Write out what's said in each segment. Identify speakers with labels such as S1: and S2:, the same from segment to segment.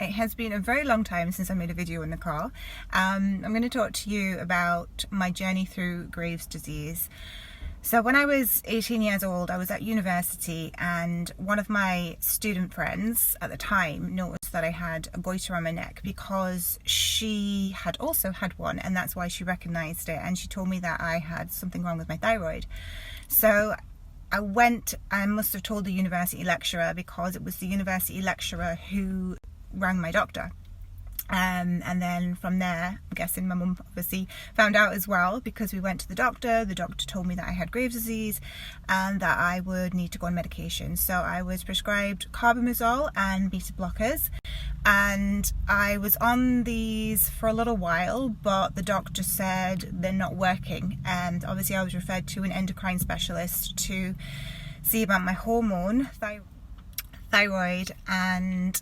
S1: It has been a very long time since I made a video in the car. I'm going to talk to you about my journey through Graves' disease. So when I was 18 years old, I was at university, and one of my student friends at the time noticed that I had a goiter on my neck because she had also had one, and that's why she recognized it, and she told me that I had something wrong with my thyroid. So I must have told the university lecturer, because it was the university lecturer who rang my doctor. And then from there, I'm guessing my mum obviously found out as well, because we went to the doctor. The doctor told me that I had Graves' disease and that I would need to go on medication. So I was prescribed carbimazole and beta blockers, and I was on these for a little while, but the doctor said they're not working. And obviously I was referred to an endocrine specialist to see about my hormone, thyroid, and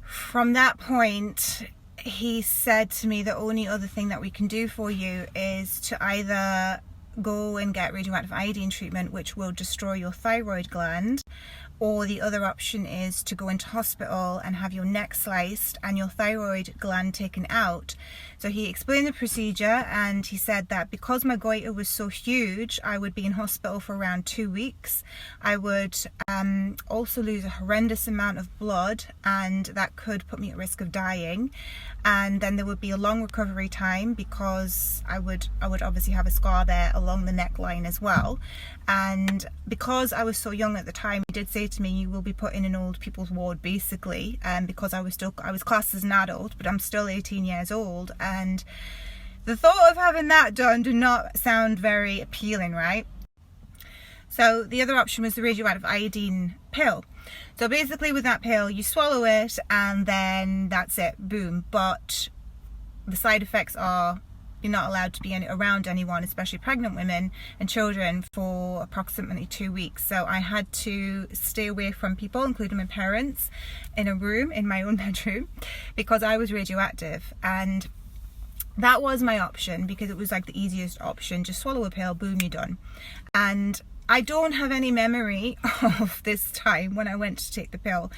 S1: from that point, he said to me, the only other thing that we can do for you is to either go and get radioactive iodine treatment, which will destroy your thyroid gland, or the other option is to go into hospital and have your neck sliced and your thyroid gland taken out. So he explained the procedure, and he said that because my goiter was so huge, I would be in hospital for around 2 weeks. I would also lose a horrendous amount of blood, and that could put me at risk of dying. And then there would be a long recovery time, because I would obviously have a scar there along the neckline as well. And because I was so young at the time, he did say to me, you will be put in an old people's ward, basically, because I was classed as an adult, but I'm still 18 years old. And the thought of having that done did not sound very appealing, right? So the other option was the radioactive iodine pill. So basically with that pill, you swallow it and then that's it, boom. But the side effects are, you're not allowed to be around anyone, especially pregnant women and children, for approximately 2 weeks. So I had to stay away from people, including my parents, in a room, in my own bedroom, because I was radioactive. And that was my option, because it was like the easiest option. Just swallow a pill, boom, you're done. And I don't have any memory of this time when I went to take the pill.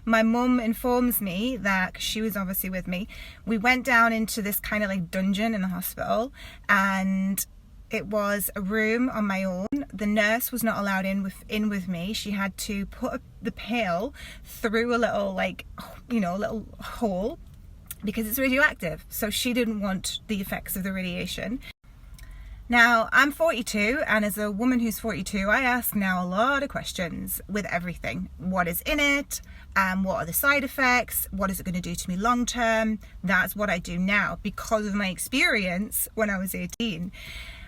S1: My mum informs me that, 'cause she was obviously with me, we went down into this kind of like dungeon in the hospital, and it was a room on my own. The nurse was not allowed in with me. She had to put the pill through a little little hole, because it's radioactive. So she didn't want the effects of the radiation. Now, I'm 42, and as a woman who's 42, I ask now a lot of questions with everything. What is in it? What are the side effects? What is it going to do to me long term? That's what I do now, because of my experience when I was 18.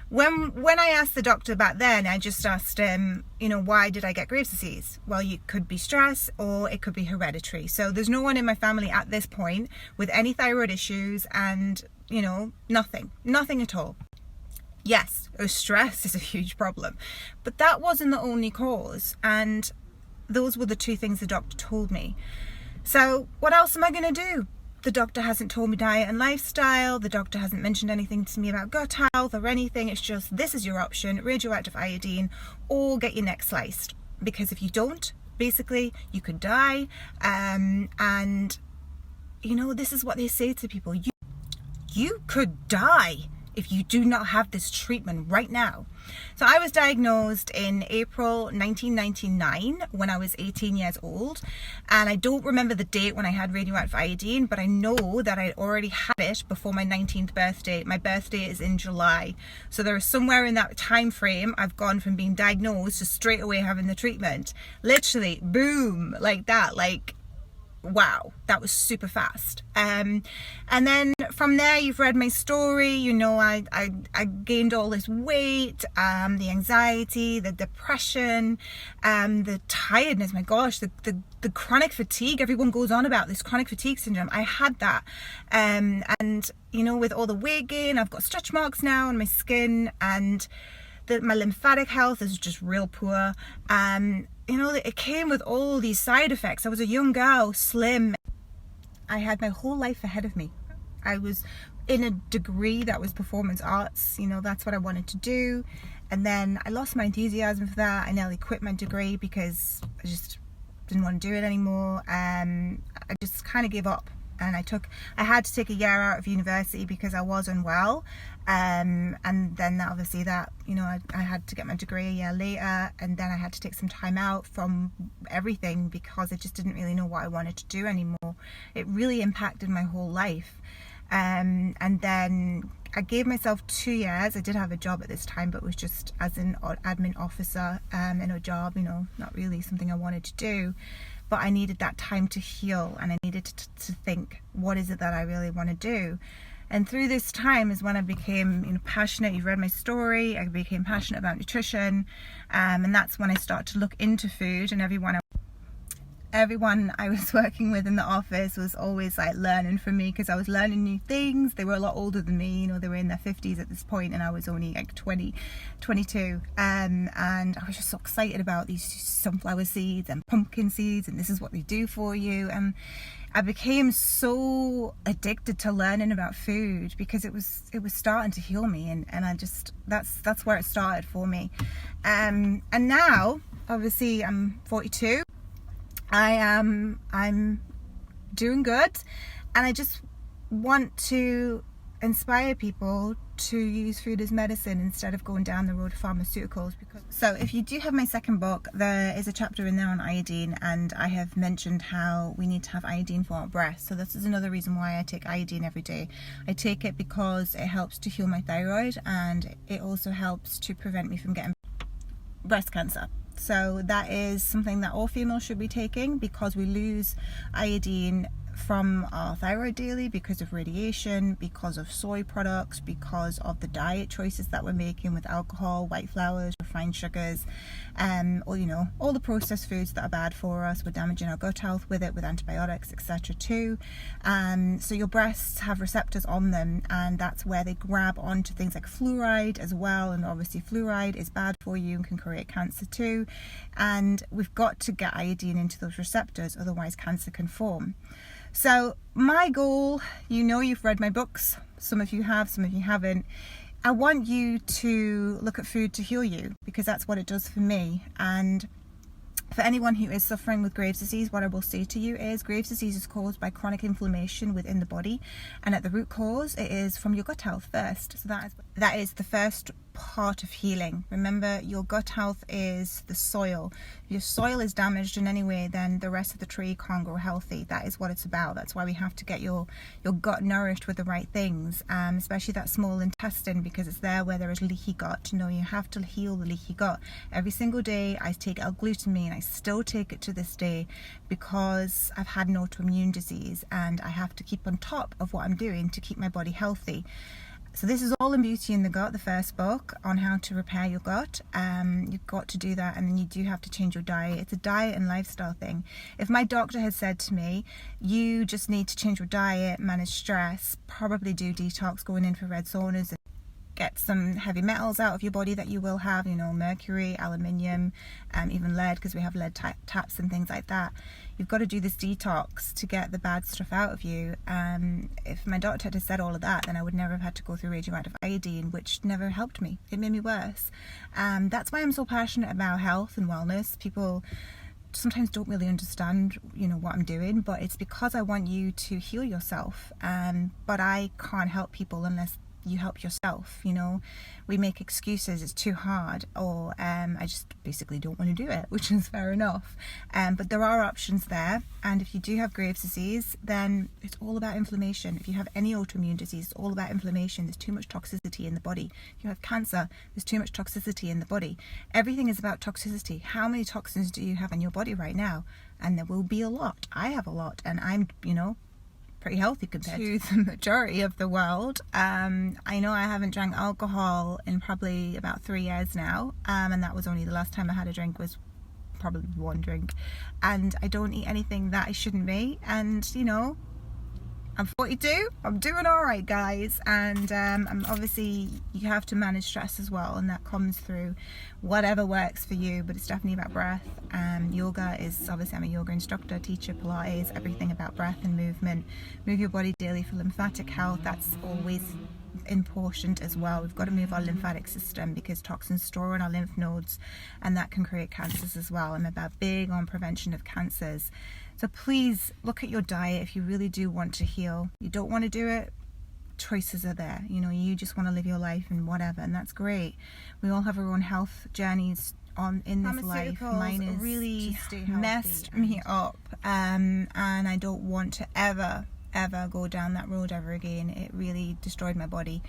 S1: When I asked the doctor back then, I just asked him, why did I get Graves' disease? Well, it could be stress, or it could be hereditary. So there's no one in my family at this point with any thyroid issues, and, nothing at all. Yes, stress is a huge problem, but that wasn't the only cause, and those were the two things the doctor told me. So what else am I going to do? The doctor hasn't told me diet and lifestyle. The doctor hasn't mentioned anything to me about gut health or anything. It's just, this is your option, radioactive iodine, or get your neck sliced. Because if you don't, basically, you could die. And, this is what they say to people. You could die if you do not have this treatment right now. So I was diagnosed in April 1999 when I was 18 years old, and I don't remember the date when I had radioactive iodine, but I know that I already had it before my 19th birthday. My birthday is in July, so there is somewhere in that time frame I've gone from being diagnosed to straight away having the treatment. Literally, boom, like that, wow, that was super fast. And then from there, you've read my story. I gained all this weight, the anxiety, the depression, the tiredness. My gosh, the chronic fatigue. Everyone goes on about this chronic fatigue syndrome. I had that, and with all the weight gain, I've got stretch marks now on my skin, and my lymphatic health is just real poor. It came with all these side effects. I was a young girl, slim. I had my whole life ahead of me. I was in a degree that was performance arts. That's what I wanted to do. And then I lost my enthusiasm for that. I nearly quit my degree because I just didn't want to do it anymore. I just kind of gave up, and I had to take a year out of university because I was unwell, and then obviously that, you know, I had to get my degree a year later, and then I had to take some time out from everything because I just didn't really know what I wanted to do anymore. It really impacted my whole life. And then I gave myself 2 years. I did have a job at this time, but it was just as an admin officer in a job, you know, not really something I wanted to do. But I needed that time to heal, and I needed to think, what is it that I really want to do? And through this time is when I became, you know, passionate. You've read my story. I became passionate about nutrition, and that's when I started to look into food. And everyone I was working with in the office was always like learning from me, because I was learning new things. They were a lot older than me, you know, they were in their 50s at this point, and I was only like 22. And I was just so excited about these sunflower seeds and pumpkin seeds, and this is what they do for you. And I became so addicted to learning about food because it was starting to heal me, and I just, that's where it started for me. And now, obviously, I'm 42. I'm doing good, and I just want to inspire people to use food as medicine instead of going down the road of pharmaceuticals. So if you do have my second book, there is a chapter in there on iodine, and I have mentioned how we need to have iodine for our breasts. So this is another reason why I take iodine every day. I take it because it helps to heal my thyroid, and it also helps to prevent me from getting breast cancer. So that is something that all females should be taking, because we lose iodine from our thyroid daily because of radiation, because of soy products, because of the diet choices that we're making with alcohol, white flours, refined sugars, or, you know, all the processed foods that are bad for us. We're damaging our gut health with it, with antibiotics, etc. too. So your breasts have receptors on them, and that's where they grab onto things like fluoride as well. And obviously fluoride is bad for you and can create cancer too. And we've got to get iodine into those receptors, otherwise cancer can form. So my goal, you know, you've read my books, some of you have, some of you haven't. I want you to look at food to heal you, because that's what it does for me. And for anyone who is suffering with Graves' disease, what I will say to you is Graves' disease is caused by chronic inflammation within the body, and at the root cause it is from your gut health first. So that is the first part of healing. Remember, your gut health is the soil. If your soil is damaged in any way, then the rest of the tree can't grow healthy. That is what it's about. That's why we have to get your gut nourished with the right things, especially that small intestine, because it's there where there is leaky gut. You know, you have to heal the leaky gut. Every single day I take L-glutamine. I still take it to this day because I've had an autoimmune disease, and I have to keep on top of what I'm doing to keep my body healthy. So this is all in Beauty in the Gut, the first book on how to repair your gut. You've got to do that, and then you do have to change your diet. It's a diet and lifestyle thing. If my doctor had said to me, you just need to change your diet, manage stress, probably do detox, going in for red saunas, and get some heavy metals out of your body that you will have, you know, mercury, aluminium, even lead, because we have lead taps and things like that. You've got to do this detox to get the bad stuff out of you. If my doctor had said all of that, then I would never have had to go through radioactive iodine, which never helped me. It made me worse. That's why I'm so passionate about health and wellness. People sometimes don't really understand, you know, what I'm doing, but it's because I want you to heal yourself. But I can't help people unless you help yourself. You know, we make excuses, it's too hard, or I just basically don't want to do it, which is fair enough. But there are options there, and if you do have Graves' disease, then it's all about inflammation. If you have any autoimmune disease, it's all about inflammation. There's too much toxicity in the body. If you have cancer, there's too much toxicity in the body. Everything is about toxicity. How many toxins do you have in your body right now? And there will be a lot. I have a lot, and I'm, you know, pretty healthy compared to the majority of the world. I know I haven't drank alcohol in probably about 3 years now, and that was only the last time I had a drink was probably one drink, and I don't eat anything that I shouldn't be, and you know, I'm 42, I'm doing all right, guys. And I'm obviously, you have to manage stress as well, and that comes through whatever works for you, but it's definitely about breath. Yoga is, obviously I'm a yoga instructor, teacher, Pilates, everything about breath and movement. Move your body daily for lymphatic health. That's always important as well. We've got to move our lymphatic system because toxins store in our lymph nodes, and that can create cancers as well. I'm about big on prevention of cancers. So please look at your diet if you really do want to heal. You don't want to do it, choices are there. You know, you just want to live your life and whatever, and that's great. We all have our own health journeys in this life. Mine is really messed me up, and I don't want to ever go down that road ever again. It really destroyed my body.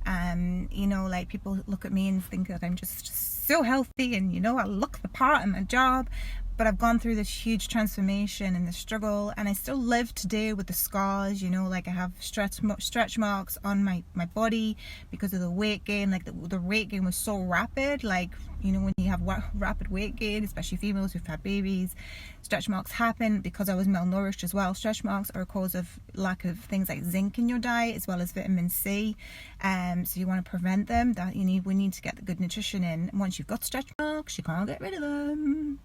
S1: You know, like, people look at me and think that I'm just so healthy and, you know, I look the part in my job, but I've gone through this huge transformation and the struggle, and I still live today with the scars. You know, like, I have stretch marks on my body because of the weight gain. Like, the weight gain was so rapid. Like, you know, when you have rapid weight gain, especially females who've had babies, stretch marks happen because I was malnourished as well. Stretch marks are a cause of lack of things like zinc in your diet, as well as vitamin C. So you want to prevent them. We need to get the good nutrition in. And once you've got stretch marks, you can't get rid of them.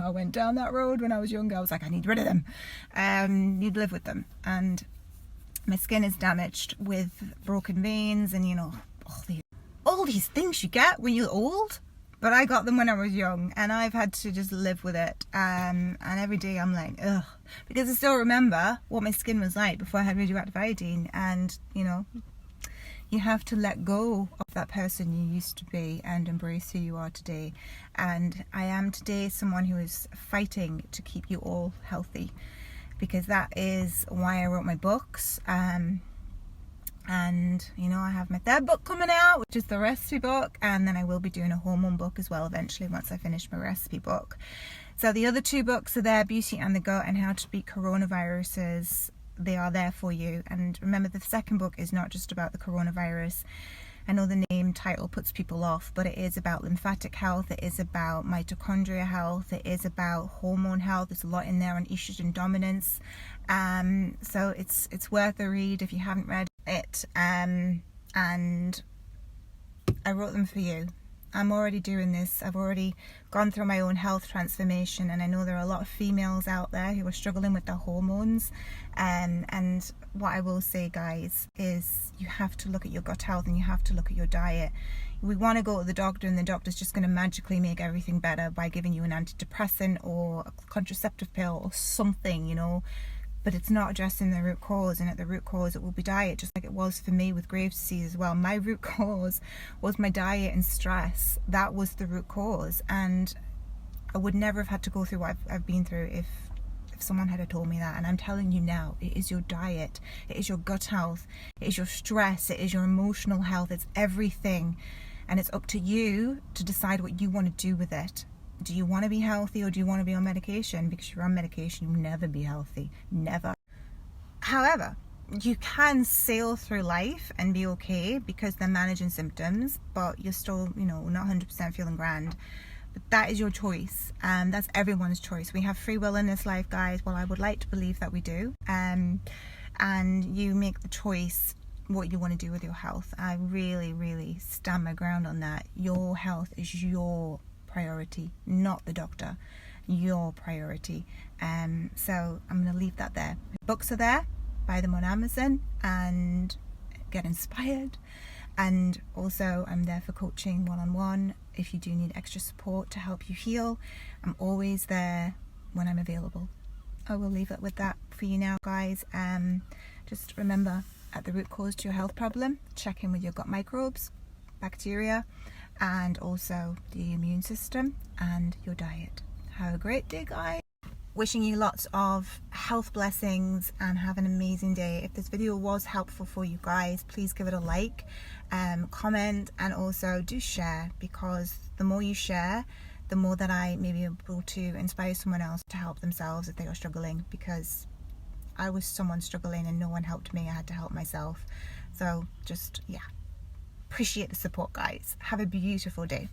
S1: I went down that road when I was younger. I was like, I need rid of them. You'd live with them. And my skin is damaged with broken veins and, you know, all these things you get when you're old. But I got them when I was young, and I've had to just live with it. And every day I'm like, ugh, because I still remember what my skin was like before I had radioactive iodine. And, you know, you have to let go of that person you used to be and embrace who you are today. And I am today someone who is fighting to keep you all healthy, because that is why I wrote my books. And, you know, I have my third book coming out, which is the recipe book, and then I will be doing a hormone book as well eventually once I finish my recipe book. So the other two books are there, Beauty and the Gut and How to Beat Coronaviruses. They are there for you. And remember, the second book is not just about the coronavirus. I know the name title puts people off, but it is about lymphatic health, it is about mitochondria health, it is about hormone health. There's a lot in there on estrogen dominance. So it's worth a read if you haven't read it. And I wrote them for you. I'm already doing this. I've already gone through my own health transformation, and I know there are a lot of females out there who are struggling with their hormones. And what I will say, guys, is you have to look at your gut health and you have to look at your diet. We want to go to the doctor, and the doctor's just going to magically make everything better by giving you an antidepressant or a contraceptive pill or something, you know. But it's not addressing the root cause, and at the root cause it will be diet, just like it was for me with Graves' disease as well. My root cause was my diet and stress. That was the root cause, and I would never have had to go through what I've been through if someone had told me that. And I'm telling you now, it is your diet, it is your gut health, it is your stress, it is your emotional health, it's everything. And it's up to you to decide what you want to do with it. Do you want to be healthy, or do you want to be on medication? Because if you're on medication, you'll never be healthy. Never. However, you can sail through life and be okay because they're managing symptoms, but you're still, you know, not 100% feeling grand. But that is your choice. That's everyone's choice. We have free will in this life, guys. Well, I would like to believe that we do. And you make the choice what you want to do with your health. I really, really stand my ground on that. Your health is your priority, not the doctor. Your priority. So I'm going to leave that there. Books are there. Buy them on Amazon and get inspired. And also, I'm there for coaching one-on-one. If you do need extra support to help you heal, I'm always there when I'm available. I will leave it with that for you now, guys. Just remember, at the root cause to your health problem, check in with your gut microbes, bacteria, and also the immune system and your diet. Have a great day, guys. Wishing you lots of health blessings and have an amazing day. If this video was helpful for you guys, please give it a like, comment, and also do share, because the more you share, the more that I may be able to inspire someone else to help themselves if they are struggling, because I was someone struggling and no one helped me. I had to help myself. So just, yeah, appreciate the support, guys. Have a beautiful day.